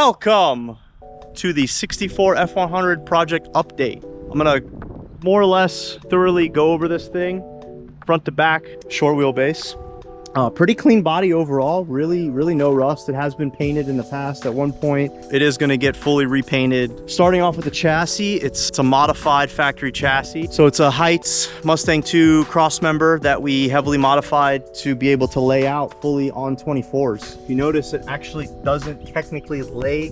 Welcome to the 64 F100 project update. I'm gonna more or less thoroughly go over this thing, front to back, short wheelbase. Pretty clean body overall, really no rust. It has been painted in the past at one point. It is gonna get fully repainted. Starting off with the chassis, it's a modified factory chassis. So it's a Hutch Mustang 2 cross member that we heavily modified to be able to lay out fully on 24s. If you notice, it actually doesn't technically lay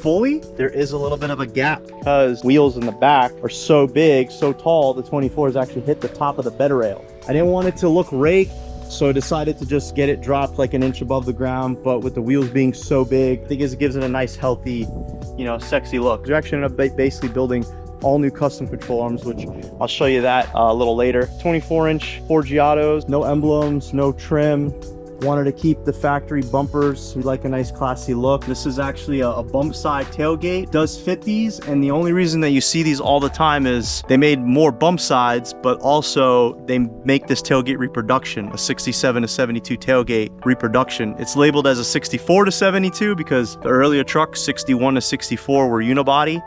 fully. There is a little bit of a gap because wheels in the back are so big, so tall, the 24s actually hit the top of the bed rail. I didn't want it to look raked, so I decided to just get it dropped like an inch above the ground, but with the wheels being so big, I think it gives it a nice, healthy, you know, sexy look. We actually ended up basically building all new custom control arms, which I'll show you that a little later. 24-inch Ford Giottos, no emblems, no trim. Wanted to keep the factory bumpers. We like a nice classy look. This is actually a bump side tailgate. Does fit these, and the only reason that you see these all the time is they made more bump sides, but also they make this tailgate reproduction, a 67 to 72 tailgate reproduction. It's labeled as a 64 to 72 because the earlier trucks, 61 to 64, were unibody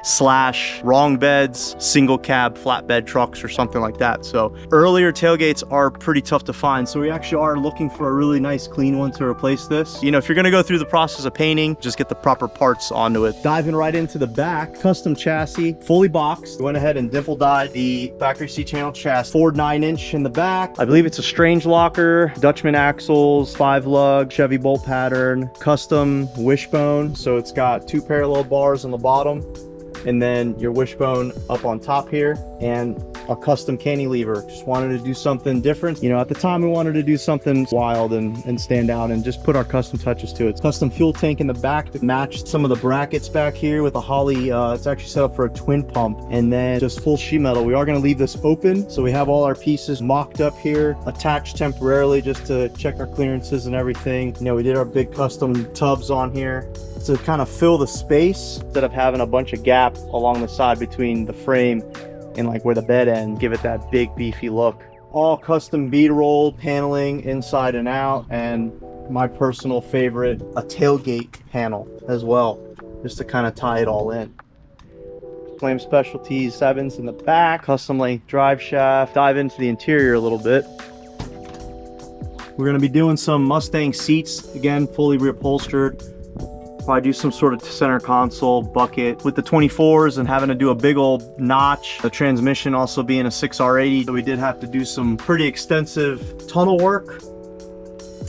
/ wrong beds, single cab flatbed trucks or something like that. So earlier tailgates are pretty tough to find. So we actually are looking for a really nice clean one to replace this. You know, if you're gonna go through the process of painting, just get the proper parts onto it. Diving right into the back, custom chassis, fully boxed. We went ahead and dimple dyed the factory C-channel chassis. Ford 9-inch in the back. I believe it's a strange locker, Dutchman axles, 5-lug, Chevy bolt pattern, custom wishbone. So it's got 2 parallel bars on the bottom, and then your wishbone up on top here, and a custom cantilever. Just wanted to do something different. You know, at the time we wanted to do something wild and stand out and just put our custom touches to it. Custom fuel tank in the back to match some of the brackets back here with a Holley. It's actually set up for a twin pump, and then just full sheet metal. We are going to leave this open, so we have all our pieces mocked up here, attached temporarily just to check our clearances and everything. You know, we did our big custom tubs on here to kind of fill the space instead of having a bunch of gap along the side between the frame and like where the bed ends, give it that big beefy look. All custom bead rolled paneling inside and out, and my personal favorite, a tailgate panel as well, just to kind of tie it all in. Flame Specialties 7s in the back, custom length drive shaft. Dive into the interior a little bit. We're gonna be doing some Mustang seats, again, fully reupholstered. I do some sort of center console bucket with the 24s and having to do a big old notch. The transmission also being a 6R80, so we did have to do some pretty extensive tunnel work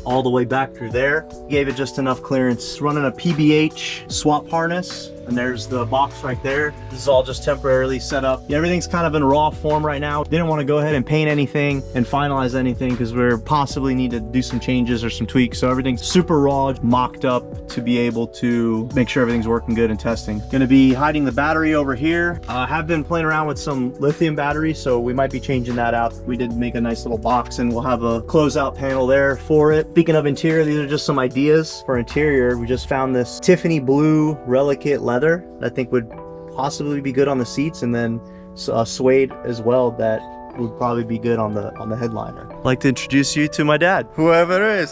all the way back through there. Gave it just enough clearance. Running a PBH swap harness, and there's the box right there. This is all just temporarily set up. Yeah, everything's kind of in raw form right now. Didn't want to go ahead and paint anything and finalize anything because we're possibly need to do some changes or some tweaks. So everything's super raw, mocked up to be able to make sure everything's working good and testing. Gonna be hiding the battery over here. I have been playing around with some lithium batteries, so we might be changing that out. We did make a nice little box, and we'll have a closeout panel there for it. Speaking of interior, these are just some ideas for interior. We just found this Tiffany blue Relicate leather that I think would possibly be good on the seats, and then suede as well that would probably be good on the headliner. I'd like to introduce you to my dad. Whoever it is,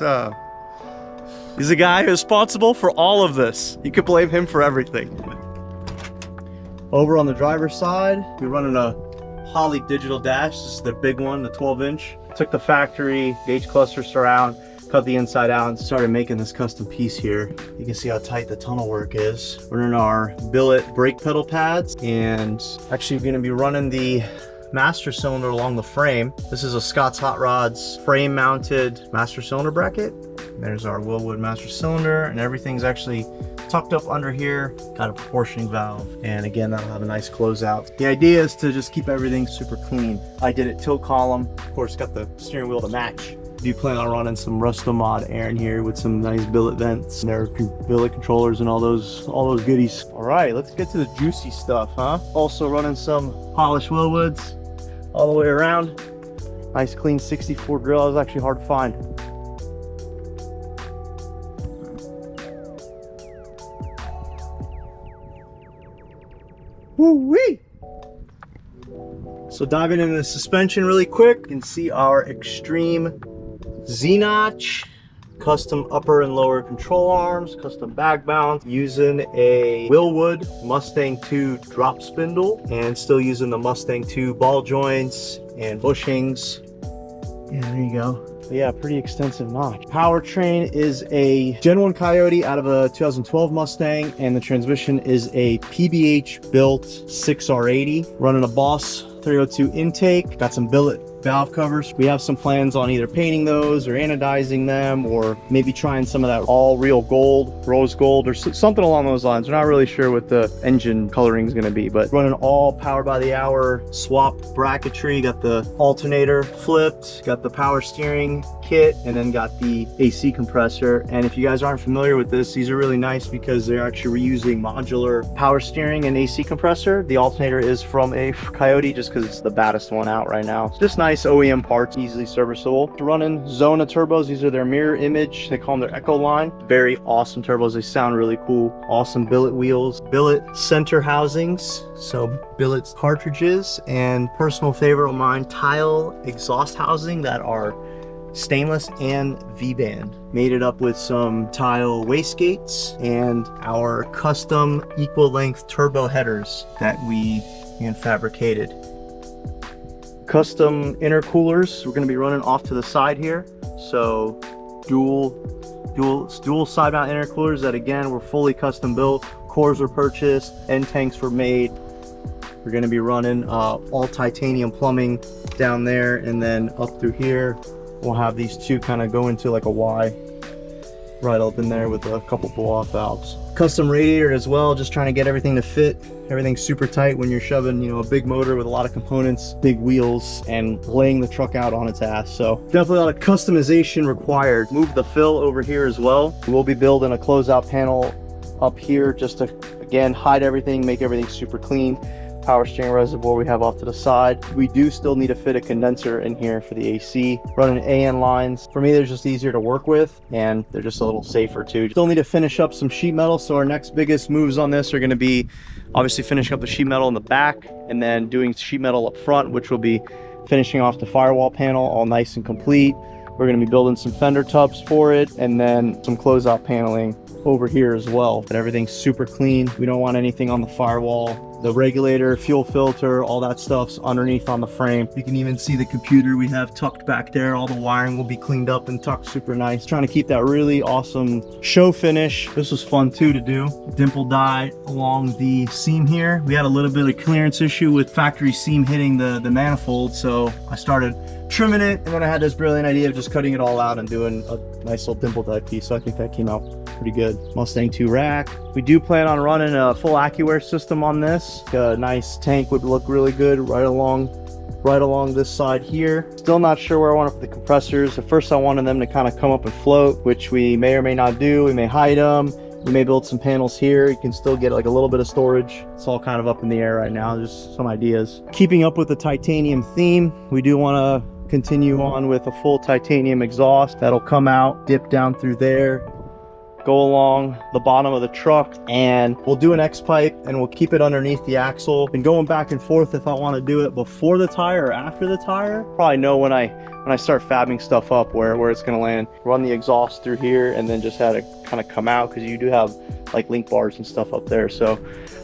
He's the guy who's responsible for all of this. You could blame him for everything. Over on the driver's side, we're running a Holley digital dash. This is the big one, the 12-inch. Took the factory gauge cluster surround, cut the inside out, and started making this custom piece here. You can see how tight the tunnel work is. We're in our billet brake pedal pads, and actually we're gonna be running the master cylinder along the frame. This is a Scott's Hot Rods frame mounted master cylinder bracket. There's our Willwood master cylinder, and everything's actually tucked up under here. Got a proportioning valve, and again, that'll have a nice closeout. The idea is to just keep everything super clean. I did it tilt column, of course, got the steering wheel to match. Do plan on running some Rustomod air in here with some nice billet vents, and their billet controllers and all those goodies. All right, let's get to the juicy stuff, huh? Also running some polished Willwoods all the way around. Nice clean 64 grill. That was actually hard to find. Woo-wee! So diving into the suspension really quick, you can see our Extreme Z-Notch Custom upper and lower control arms, custom bag mount, using a Willwood Mustang 2 drop spindle, and still using the Mustang 2 ball joints and bushings. Yeah, there you go. But yeah, pretty extensive notch. Powertrain is a Gen 1 Coyote out of a 2012 Mustang, and the transmission is a PBH built 6R80, running a Boss 302 intake. Got some billet valve covers. We have some plans on either painting those or anodizing them, or maybe trying some of that all real gold, rose gold, or something along those lines. We're not really sure what the engine coloring is going to be, but running all power by the hour, swap bracketry, got the alternator flipped, got the power steering kit, and then got the AC compressor. And if you guys aren't familiar with this, these are really nice because they're actually reusing modular power steering and AC compressor. The alternator is from a Coyote just because it's the baddest one out right now. It's just nice OEM parts, easily serviceable. Running Zona turbos. These are their mirror image. They call them their Echo line. Very awesome turbos. They sound really cool. Awesome billet wheels, billet center housings, so billet cartridges, and personal favorite of mine, tile exhaust housing that are stainless and V-band. Made it up with some tile wastegates and our custom equal length turbo headers that we hand fabricated. Custom intercoolers we're going to be running off to the side here, so dual side mount intercoolers that again were fully custom built. Cores were purchased, end tanks were made. We're going to be running all titanium plumbing down there, and then up through here we'll have these two kind of go into like a Y right up in there with a couple blow-off valves. Custom radiator as well, just trying to get everything to fit. Everything's super tight when you're shoving, you know, a big motor with a lot of components, big wheels, and laying the truck out on its ass. So definitely a lot of customization required. Move the fill over here as well. We'll be building a closeout panel up here just to, again, hide everything, make everything super clean. Power steering reservoir we have off to the side. We do still need to fit a condenser in here for the AC. Running AN lines. For me, they're just easier to work with, and they're just a little safer too. Still need to finish up some sheet metal, so our next biggest moves on this are going to be obviously finishing up the sheet metal in the back, and then doing sheet metal up front, which will be finishing off the firewall panel all nice and complete. We're going to be building some fender tubs for it, and then some closeout paneling over here as well. But everything's super clean. We don't want anything on the firewall. The regulator, fuel filter, all that stuff's underneath on the frame. You can even see the computer we have tucked back there. All the wiring will be cleaned up and tucked super nice. Trying to keep that really awesome show finish. This was fun too to do. Dimple die along the seam here. We had a little bit of clearance issue with factory seam hitting the manifold, so I started trimming it, and then I had this brilliant idea of just cutting it all out and doing a nice little dimple die piece. So I think that came out pretty good. Mustang 2 rack. We do plan on running a full AccuAir system on this. A nice tank would look really good right along this side here. Still not sure where I want to put the compressors. At first I wanted them to kind of come up and float, which we may or may not do. We may hide them. We may build some panels here. You can still get like a little bit of storage. It's all kind of up in the air right now. Just some ideas. Keeping up with the titanium theme, we do want to continue on with a full titanium exhaust that'll come out, dip down through there, go along the bottom of the truck, and we'll do an X pipe and we'll keep it underneath the axle. And going back and forth if I want to do it before the tire or after the tire. Probably know when I start fabbing stuff up where it's going to land. Run the exhaust through here and then just had it kind of come out, because you do have like link bars and stuff up there. So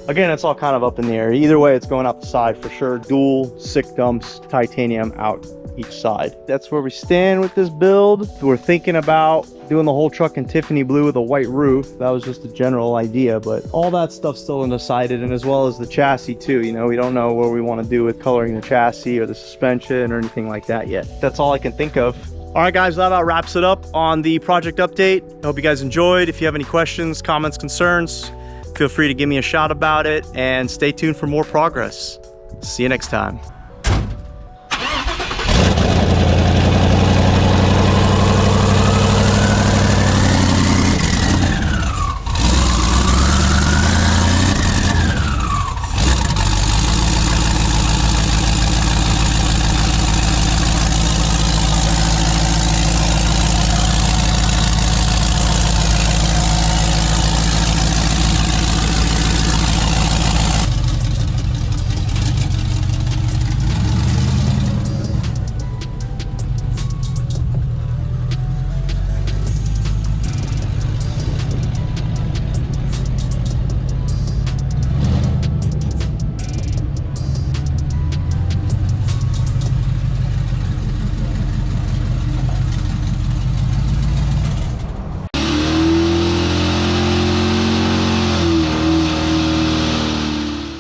again, it's all kind of up in the air. Either way, it's going out the side for sure. Dual 6 dumps titanium out each side. That's where we stand with this build. We're thinking about doing the whole truck in Tiffany blue with a white roof. That was just a general idea, but all that stuff's still undecided, and as well as the chassis too. You know, we don't know what we want to do with coloring the chassis or the suspension or anything like that yet. That's all I can think of. All right, guys, that about wraps it up on the project update. I hope you guys enjoyed. If you have any questions, comments, concerns, feel free to give me a shout about it, and stay tuned for more progress. See you next time.